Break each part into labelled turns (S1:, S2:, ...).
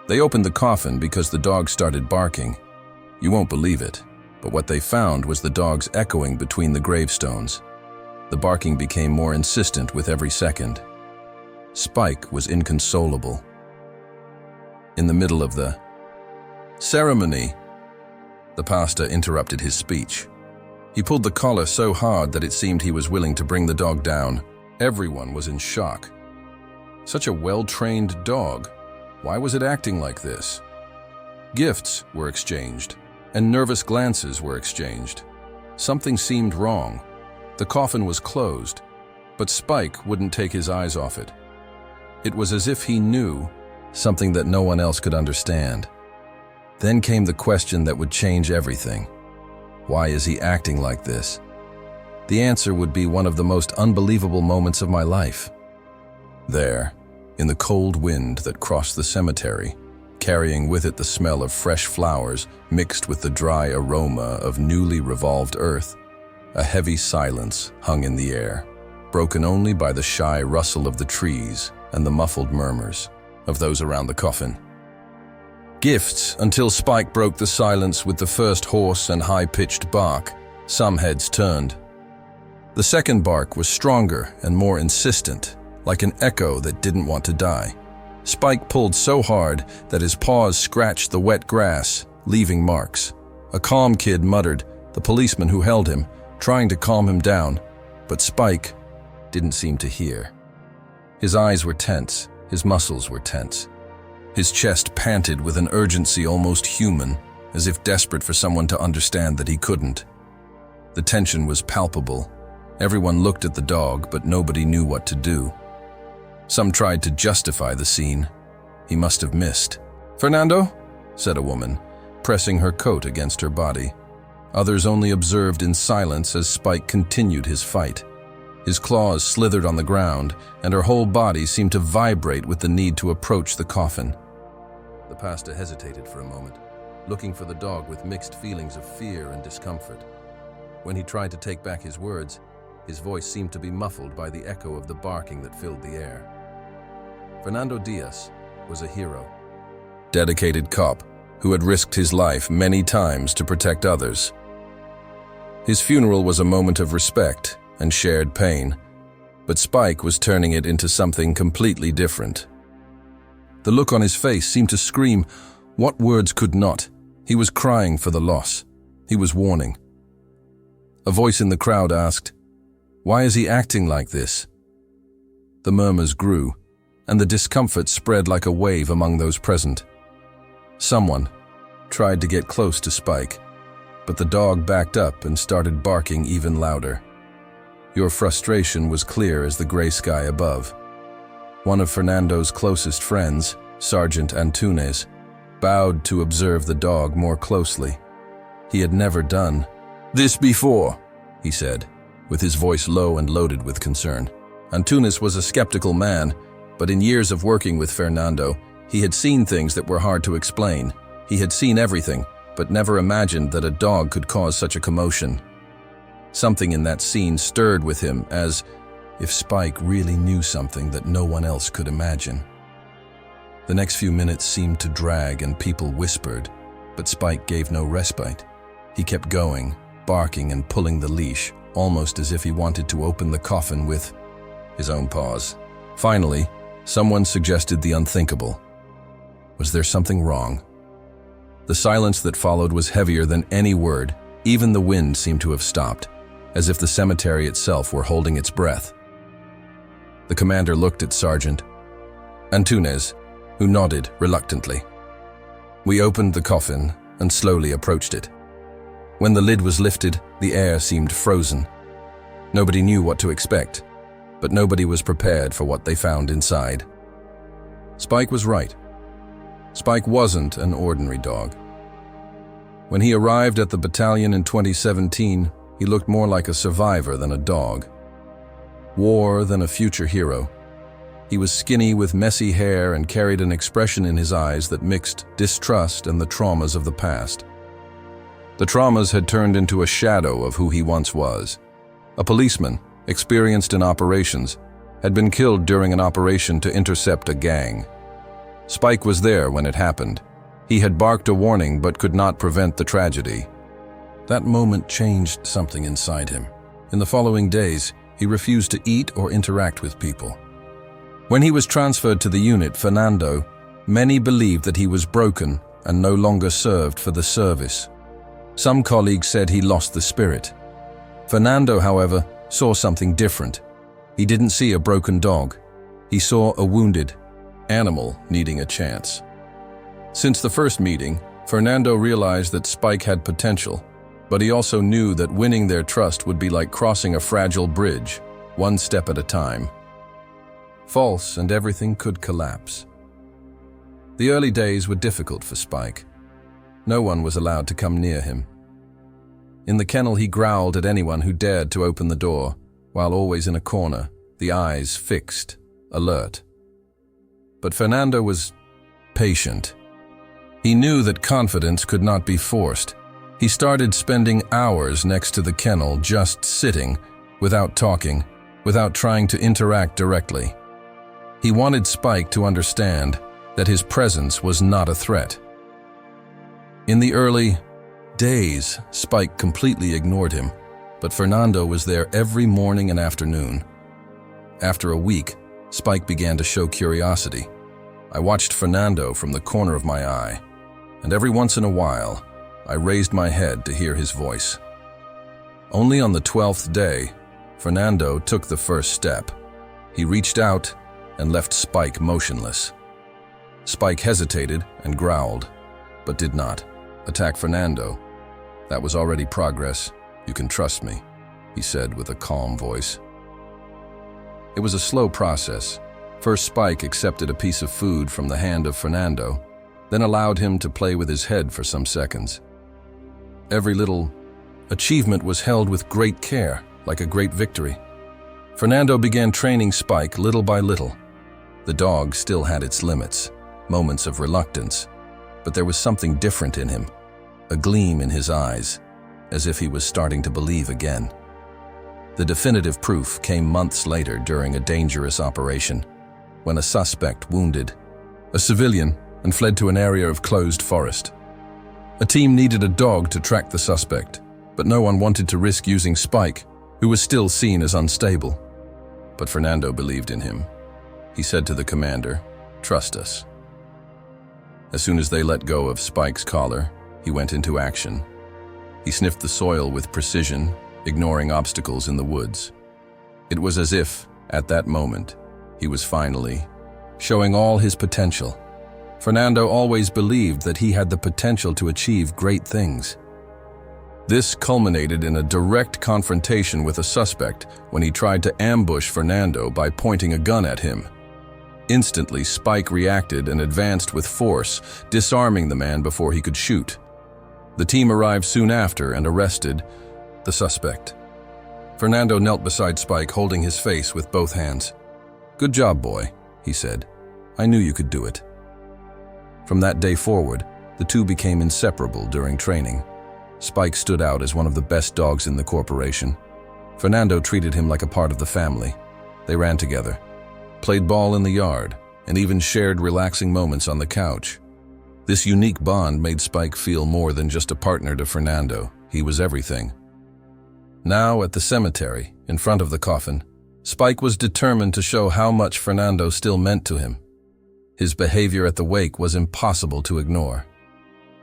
S1: They opened the coffin because the dog started barking. You won't believe it, but what they found was the dogs echoing between the gravestones. The barking became more insistent with every second. Spike was inconsolable. In the middle of the ceremony, the pastor interrupted his speech. He pulled the collar so hard that it seemed he was willing to bring the dog down. Everyone was in shock. Such a well-trained dog. Why was it acting like this? Gifts were exchanged, and nervous glances were exchanged. Something seemed wrong. The coffin was closed, but Spike wouldn't take his eyes off it. It was as if he knew something that no one else could understand. Then came the question that would change everything. Why is he acting like this? The answer would be one of the most unbelievable moments of my life. There, in the cold wind that crossed the cemetery, carrying with it the smell of fresh flowers mixed with the dry aroma of newly revolved earth, a heavy silence hung in the air, broken only by the shy rustle of the trees and the muffled murmurs of those around the coffin. Gifts until Spike broke the silence with the first hoarse and high-pitched bark. Some heads turned. The second bark was stronger and more insistent, like an echo that didn't want to die. Spike pulled so hard that his paws scratched the wet grass, leaving marks. A calm kid muttered, the policeman who held him, trying to calm him down, but Spike didn't seem to hear. His eyes were tense, his muscles were tense. His chest panted with an urgency almost human, as if desperate for someone to understand that he couldn't. The tension was palpable. Everyone looked at the dog, but nobody knew what to do. Some tried to justify the scene. He must have missed. "Fernando?" said a woman, pressing her coat against her body. Others only observed in silence as Spike continued his fight. His claws slithered on the ground, and her whole body seemed to vibrate with the need to approach the coffin. The pastor hesitated for a moment, looking for the dog with mixed feelings of fear and discomfort. When he tried to take back his words, his voice seemed to be muffled by the echo of the barking that filled the air. Fernando Diaz was a hero. Dedicated cop who had risked his life many times to protect others. His funeral was a moment of respect and shared pain, but Spike was turning it into something completely different. The look on his face seemed to scream what words could not. He was crying for the loss. He was warning. A voice in the crowd asked, "Why is he acting like this?" The murmurs grew, and the discomfort spread like a wave among those present. Someone tried to get close to Spike, but the dog backed up and started barking even louder. Your frustration was clear as the gray sky above. One of Fernando's closest friends, Sergeant Antunes, bowed to observe the dog more closely. He had never done this before, he said, with his voice low and loaded with concern. Antunes was a skeptical man, but in years of working with Fernando, he had seen things that were hard to explain. He had seen everything, but never imagined that a dog could cause such a commotion. Something in that scene stirred with him, as if Spike really knew something that no one else could imagine. The next few minutes seemed to drag and people whispered, but Spike gave no respite. He kept going, barking and pulling the leash, almost as if he wanted to open the coffin with his own paws. Finally, someone suggested the unthinkable. Was there something wrong? The silence that followed was heavier than any word. Even the wind seemed to have stopped, as if the cemetery itself were holding its breath. The commander looked at Sergeant Antunes, who nodded reluctantly. We opened the coffin and slowly approached it. When the lid was lifted, the air seemed frozen. Nobody knew what to expect, but nobody was prepared for what they found inside. Spike was right. Spike wasn't an ordinary dog. When he arrived at the battalion in 2017, he looked more like a survivor than a dog. War than a future hero. He was skinny with messy hair and carried an expression in his eyes that mixed distrust and the traumas of the past. The traumas had turned into a shadow of who he once was. A policeman, experienced in operations, had been killed during an operation to intercept a gang. Spike was there when it happened. He had barked a warning but could not prevent the tragedy. That moment changed something inside him. In the following days, he refused to eat or interact with people. When he was transferred to the unit, Fernando, many believed that he was broken and no longer served for the service. Some colleagues said he lost the spirit. Fernando, however, saw something different. He didn't see a broken dog. He saw a wounded animal needing a chance. Since the first meeting, Fernando realized that Spike had potential, but he also knew that winning their trust would be like crossing a fragile bridge, one step at a time. False, and everything could collapse. The early days were difficult for Spike. No one was allowed to come near him. In the kennel, he growled at anyone who dared to open the door, while always in a corner, the eyes fixed, alert. But Fernando was patient. He knew that confidence could not be forced. He started spending hours next to the kennel, just sitting, without talking, without trying to interact directly. He wanted Spike to understand that his presence was not a threat. In the early days, Spike completely ignored him, but Fernando was there every morning and afternoon. After a week, Spike began to show curiosity. I watched Fernando from the corner of my eye, and every once in a while, I raised my head to hear his voice. Only on the 12th day, Fernando took the first step. He reached out and left Spike motionless. Spike hesitated and growled, but did not attack Fernando. That was already progress. You can trust me, he said with a calm voice. It was a slow process. First, Spike accepted a piece of food from the hand of Fernando, then allowed him to play with his head for some seconds. Every little achievement was held with great care, like a great victory. Fernando began training Spike little by little. The dog still had its limits, moments of reluctance, but there was something different in him, a gleam in his eyes, as if he was starting to believe again. The definitive proof came months later during a dangerous operation, when a suspect wounded a civilian and fled to an area of closed forest. A team needed a dog to track the suspect, but no one wanted to risk using Spike, who was still seen as unstable. But Fernando believed in him. He said to the commander, "Trust us." As soon as they let go of Spike's collar, he went into action. He sniffed the soil with precision, ignoring obstacles in the woods. It was as if, at that moment, he was finally showing all his potential. Fernando always believed that he had the potential to achieve great things. This culminated in a direct confrontation with a suspect when he tried to ambush Fernando by pointing a gun at him. Instantly, Spike reacted and advanced with force, disarming the man before he could shoot. The team arrived soon after and arrested the suspect. Fernando knelt beside Spike, holding his face with both hands. "Good job, boy," he said. "I knew you could do it." From that day forward, the two became inseparable during training. Spike stood out as one of the best dogs in the corporation. Fernando treated him like a part of the family. They ran together, played ball in the yard, and even shared relaxing moments on the couch. This unique bond made Spike feel more than just a partner to Fernando. He was everything. Now, at the cemetery, in front of the coffin, Spike was determined to show how much Fernando still meant to him. His behavior at the wake was impossible to ignore.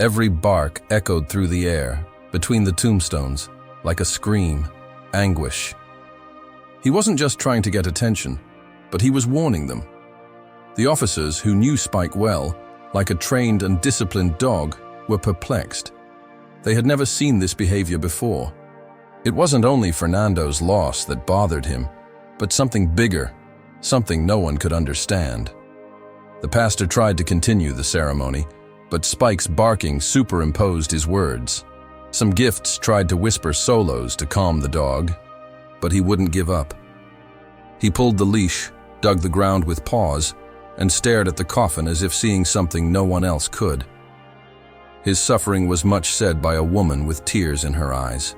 S1: Every bark echoed through the air, between the tombstones, like a scream, anguish. He wasn't just trying to get attention, but he was warning them. The officers, who knew Spike well, like a trained and disciplined dog, were perplexed. They had never seen this behavior before. It wasn't only Fernando's loss that bothered him, but something bigger, something no one could understand. The pastor tried to continue the ceremony, but Spike's barking superimposed his words. Some gifts tried to whisper solos to calm the dog, but he wouldn't give up. He pulled the leash, dug the ground with paws, and stared at the coffin as if seeing something no one else could. His suffering was much said by a woman with tears in her eyes.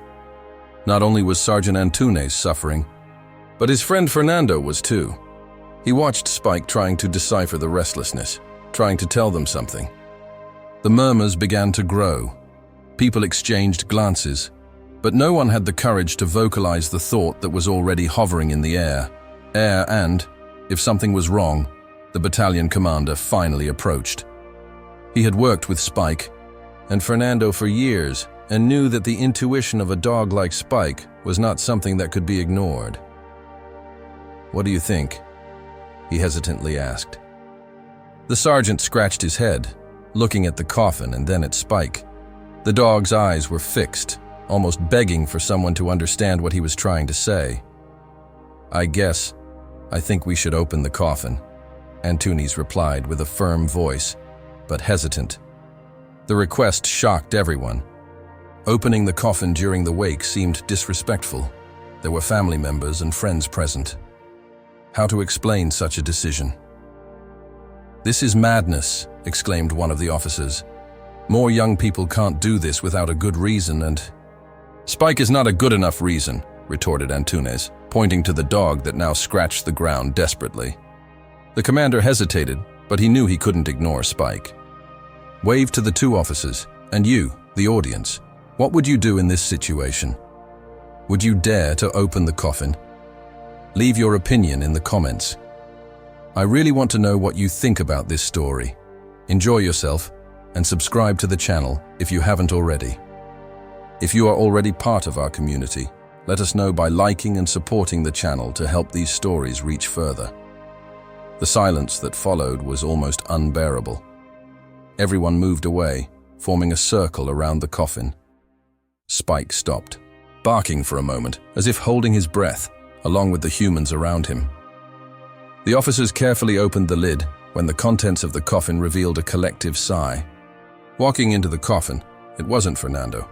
S1: Not only was Sergeant Antunes suffering, but his friend Fernando was too. He watched Spike trying to decipher the restlessness. trying to tell them something. The murmurs began to grow. People exchanged glances, but no one had the courage to vocalize the thought that was already hovering in the air. And, if something was wrong, the battalion commander finally approached. He had worked with Spike and Fernando for years and knew that the intuition of a dog like Spike was not something that could be ignored. "What do you think?" he hesitantly asked. The sergeant scratched his head, looking at the coffin and then at Spike. The dog's eyes were fixed, almost begging for someone to understand what he was trying to say. I think we should open the coffin," Antunes replied with a firm voice, but hesitant. The request shocked everyone. Opening the coffin during the wake seemed disrespectful. There were family members and friends present. How to explain such a decision? "This is madness," exclaimed one of the officers. "More young people can't do this without a good reason and—" "Spike is not a good enough reason," retorted Antunes, pointing to the dog that now scratched the ground desperately. The commander hesitated, but he knew he couldn't ignore Spike. Waved to the two officers, "And you, the audience, what would you do in this situation? Would you dare to open the coffin? Leave your opinion in the comments. I really want to know what you think about this story. Enjoy yourself and subscribe to the channel if you haven't already. If you are already part of our community, let us know by liking and supporting the channel to help these stories reach further." The silence that followed was almost unbearable. Everyone moved away, forming a circle around the coffin. Spike stopped, barking for a moment, as if holding his breath, along with the humans around him. The officers carefully opened the lid when the contents of the coffin revealed a collective sigh. Walking into the coffin, it wasn't Fernando,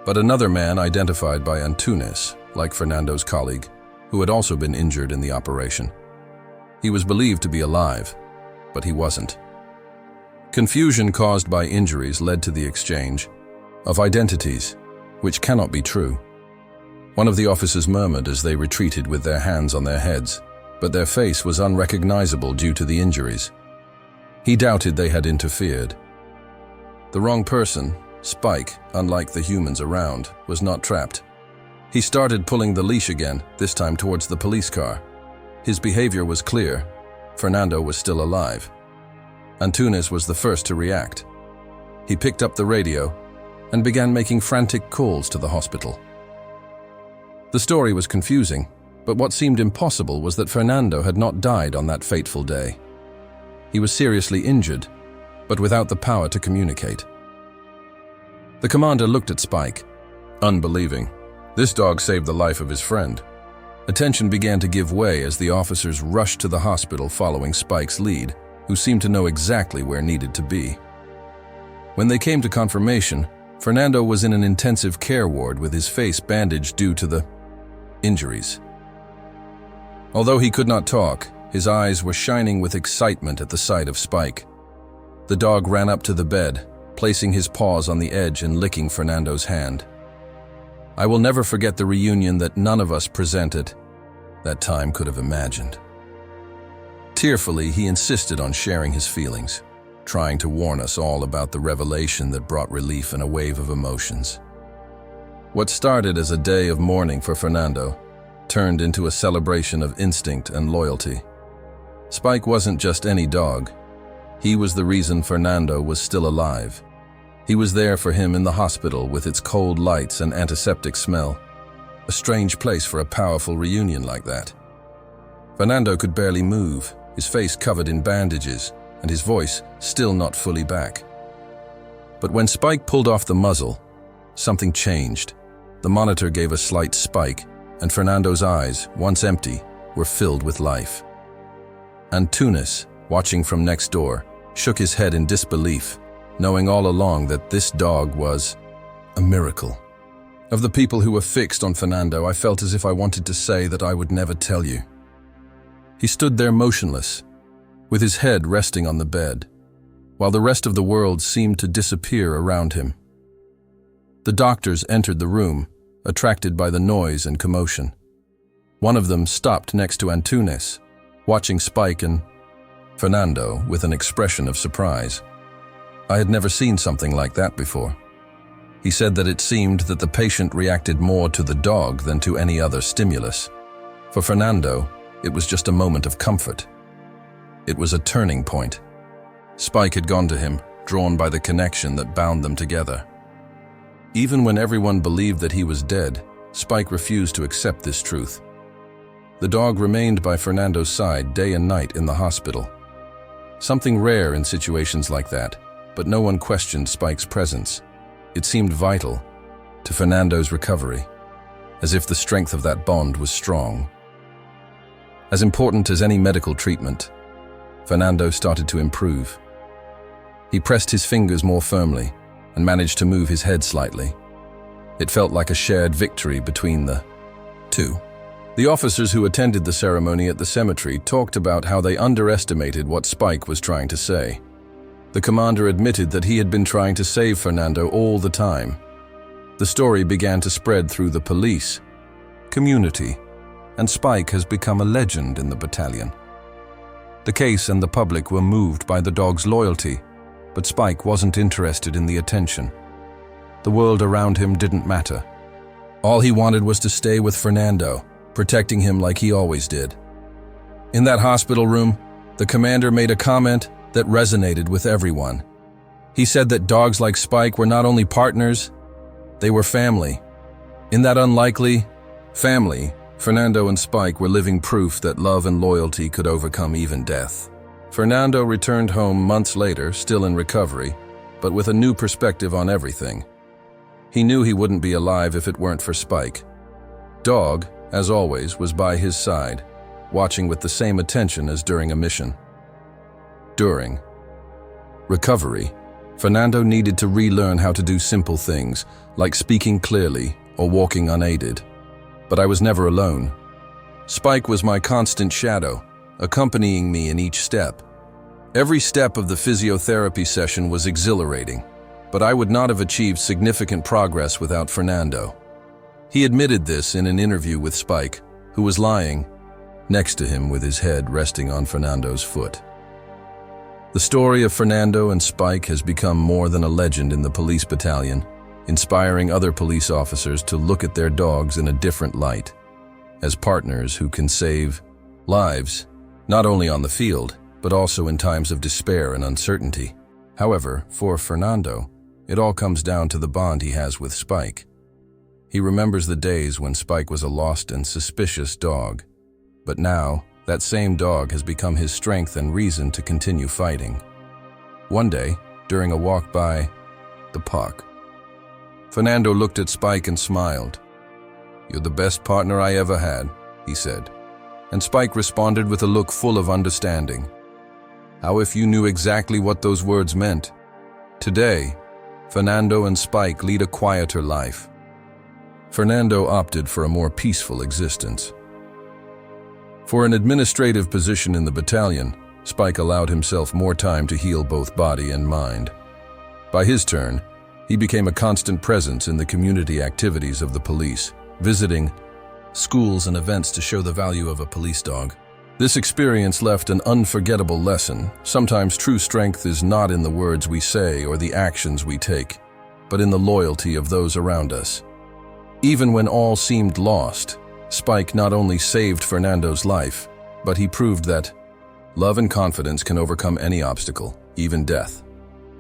S1: but another man identified by Antunes, like Fernando's colleague, who had also been injured in the operation. He was believed to be alive, but he wasn't. Confusion caused by injuries led to the exchange of identities, which cannot be true. One of the officers murmured as they retreated with their hands on their heads, but their face was unrecognizable due to the injuries. He doubted they had interfered. The wrong person, Spike, unlike the humans around, was not trapped. He started pulling the leash again, this time towards the police car. His behavior was clear. Fernando was still alive. Antunes was the first to react. He picked up the radio and began making frantic calls to the hospital. The story was confusing, but what seemed impossible was that Fernando had not died on that fateful day. He was seriously injured, but without the power to communicate. The commander looked at Spike, unbelieving. This dog saved the life of his friend. Attention began to give way as the officers rushed to the hospital following Spike's lead, who seemed to know exactly where needed to be. When they came to confirmation, Fernando was in an intensive care ward with his face bandaged due to the injuries. Although he could not talk, his eyes were shining with excitement at the sight of Spike. The dog ran up to the bed, placing his paws on the edge and licking Fernando's hand. I will never forget the reunion that none of us presented that time could have imagined. Tearfully, he insisted on sharing his feelings, trying to warn us all about the revelation that brought relief and a wave of emotions. What started as a day of mourning for Fernando turned into a celebration of instinct and loyalty. Spike wasn't just any dog. He was the reason Fernando was still alive. He was there for him in the hospital with its cold lights and antiseptic smell. A strange place for a powerful reunion like that. Fernando could barely move, his face covered in bandages, and his voice still not fully back. But when Spike pulled off the muzzle, something changed. The monitor gave a slight spike, and Fernando's eyes, once empty, were filled with life. Antunes, watching from next door, shook his head in disbelief, knowing all along that this dog was a miracle. Of the people who were fixed on Fernando, I felt as if I wanted to say that I would never tell you. He stood there motionless, with his head resting on the bed, while the rest of the world seemed to disappear around him. The doctors entered the room, attracted by the noise and commotion. One of them stopped next to Antunes, watching Spike and Fernando, with an expression of surprise. I had never seen something like that before. He said that it seemed that the patient reacted more to the dog than to any other stimulus. For Fernando, it was just a moment of comfort. It was a turning point. Spike had gone to him, drawn by the connection that bound them together. Even when everyone believed that he was dead, Spike refused to accept this truth. The dog remained by Fernando's side day and night in the hospital. Something rare in situations like that, but no one questioned Spike's presence. It seemed vital to Fernando's recovery, as if the strength of that bond was strong. As important as any medical treatment, Fernando started to improve. He pressed his fingers more firmly and managed to move his head slightly. It felt like a shared victory between the two. The officers who attended the ceremony at the cemetery talked about how they underestimated what Spike was trying to say. The commander admitted that he had been trying to save Fernando all the time. The story began to spread through the police, community, and Spike has become a legend in the battalion. The case and the public were moved by the dog's loyalty, but Spike wasn't interested in the attention. The world around him didn't matter. All he wanted was to stay with Fernando, protecting him like he always did. In that hospital room, the commander made a comment that resonated with everyone. He said that dogs like Spike were not only partners, they were family. In that unlikely family, Fernando and Spike were living proof that love and loyalty could overcome even death. Fernando returned home months later, still in recovery, but with a new perspective on everything. He knew he wouldn't be alive if it weren't for Spike. Dog, as always, was by his side, watching with the same attention as during a mission. During recovery, Fernando needed to relearn how to do simple things, like speaking clearly or walking unaided. But I was never alone. Spike was my constant shadow, accompanying me in each step. Every step of the physiotherapy session was exhilarating, but I would not have achieved significant progress without Fernando. He admitted this in an interview with Spike, who was lying next to him with his head resting on Fernando's foot. The story of Fernando and Spike has become more than a legend in the police battalion, inspiring other police officers to look at their dogs in a different light, as partners who can save lives, not only on the field, but also in times of despair and uncertainty. However, for Fernando, it all comes down to the bond he has with Spike. He remembers the days when Spike was a lost and suspicious dog, but now that same dog has become his strength and reason to continue fighting. One day, during a walk by the park, Fernando looked at Spike and smiled. "You're the best partner I ever had," he said. And Spike responded with a look full of understanding. "How if you knew exactly what those words meant?" Today, Fernando and Spike lead a quieter life. Fernando opted for a more peaceful existence. For an administrative position in the battalion, Spike allowed himself more time to heal both body and mind. By his turn, he became a constant presence in the community activities of the police, visiting schools and events to show the value of a police dog. This experience left an unforgettable lesson. Sometimes true strength is not in the words we say or the actions we take, but in the loyalty of those around us. Even when all seemed lost, Spike not only saved Fernando's life, but he proved that love and confidence can overcome any obstacle, even death.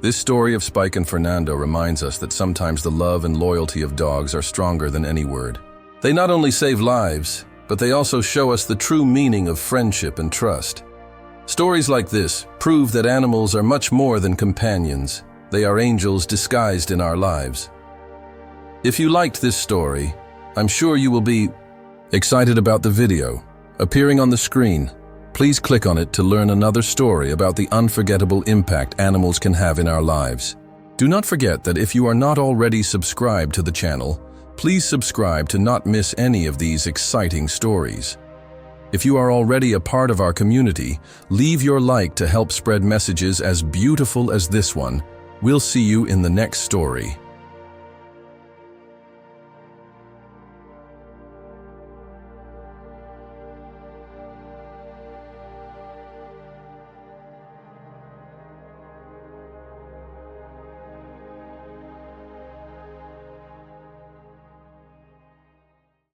S1: This story of Spike and Fernando reminds us that sometimes the love and loyalty of dogs are stronger than any word. They not only save lives, but they also show us the true meaning of friendship and trust. Stories like this prove that animals are much more than companions. They are angels disguised in our lives. If you liked this story, I'm sure you will be excited about the video appearing on the screen. Please click on it to learn another story about the unforgettable impact animals can have in our lives. Do not forget that if you are not already subscribed to the channel, please subscribe to not miss any of these exciting stories. If you are already a part of our community, leave your like to help spread messages as beautiful as this one. We'll see you in the next story.